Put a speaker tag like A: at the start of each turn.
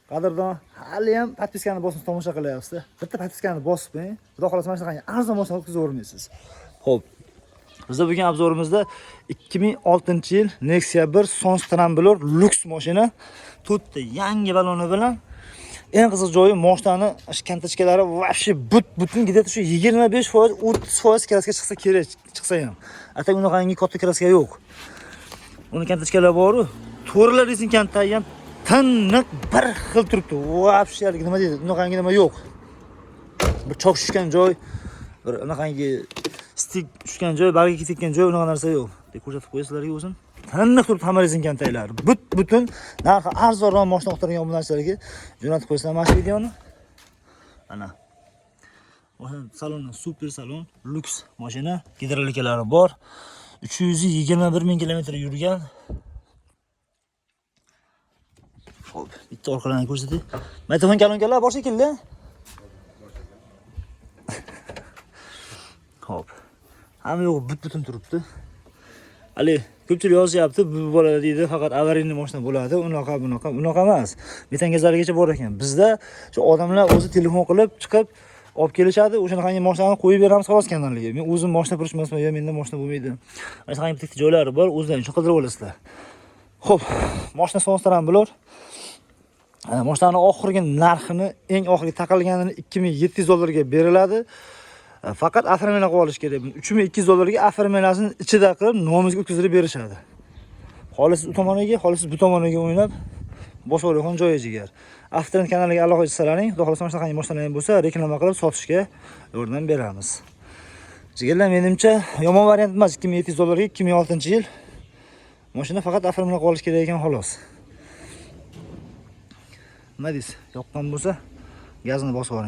A: Qadrdon, hali ham podpiskani bosib tomosha qilyapsiz. Bitta podpiskani bosib qo'ying. Xudo xolasa mana shunaqangi arzon mashina o'tkazib o'rmaysiz. Xo'p. Bizda bugun obzorimizda 2006-yil Nexia 1 Sons Trambler Lux mashina. To'rtta yangi baloni bilan eng qiziq joyi mashinani kantachkalari вообще butun где-то shu 25%, 30% kraska chiqsa kerak, chiqsa ham. Atak unaqangi katta kraska yo'q. Uni kantachkalari bor-ku, to'rlar rezin kanta ham tiniq bir xil turibdi. Вообще nima deydi? Unaqangi nima yo'q. Bir choq tushgan joy, bir unaqangi stik tushgan joy, bag'ga ketgan joy, unaqa narsa yo'q. Deb ko'rsatib qo'yasizlarga o'zim. Tiniq turibdi hamma rezin kantalar. Butun narxi arzonroq mashina o'qtirgan obunachilarga jo'natib qo'ysalar mana shu videoni. Ana. Mashina saloni super salon, luks mashina, gidrolikalari bor. 321 ming kilometr yurgan. Xo'p, bitta orqadan ko'rsatay. Maytafon kalonkalar bor shekilli. Xo'p. Hamma yo'q butun turibdi. Ali, ko'pchilik yozyapti, bu bo'ladi deydi, faqat avariyli mashina bo'ladi, unaqa emas. Metan gazlarigacha bor ekan. Bizda shu odamlar o'zi telefon qilib chiqib olib kelishadi, o'shanaqangi mashinani qo'yib beramiz xolos kanalga. Men o'zim mashina qurishmasman, yo menda mashina bo'lmaydi. Mana shunaqangi bitta joylari bor, o'zlaring uchun qidirib olasizlar. Xo'p, mashina sonstaran bular. Mashinaning oxirgi narxini, eng oxirgi taqilganini $2700 beriladi. Faqat oformlana qilib olish kerak. $3200 oformlanasini ichida qilib nomimizga o'tkazib berishadi. Xolisiz u tomoniga, xolisiz bu tomoniga o'ynab bosh olayotgan joyi jigar. Avtotrend kanaliga aloqa qilsalaring, xudo xolasa shunaqangi mashinalar ham bo'lsa, reklama qilib sotishga yordam beramiz. Jigarlar, menimcha yomon variant emas. $2700 2006-yil. Mashina faqat oformlana qilib olish kerak ekan xolos. Nima deysiz? Yoqqan bo'lsa, gazini bosib oling.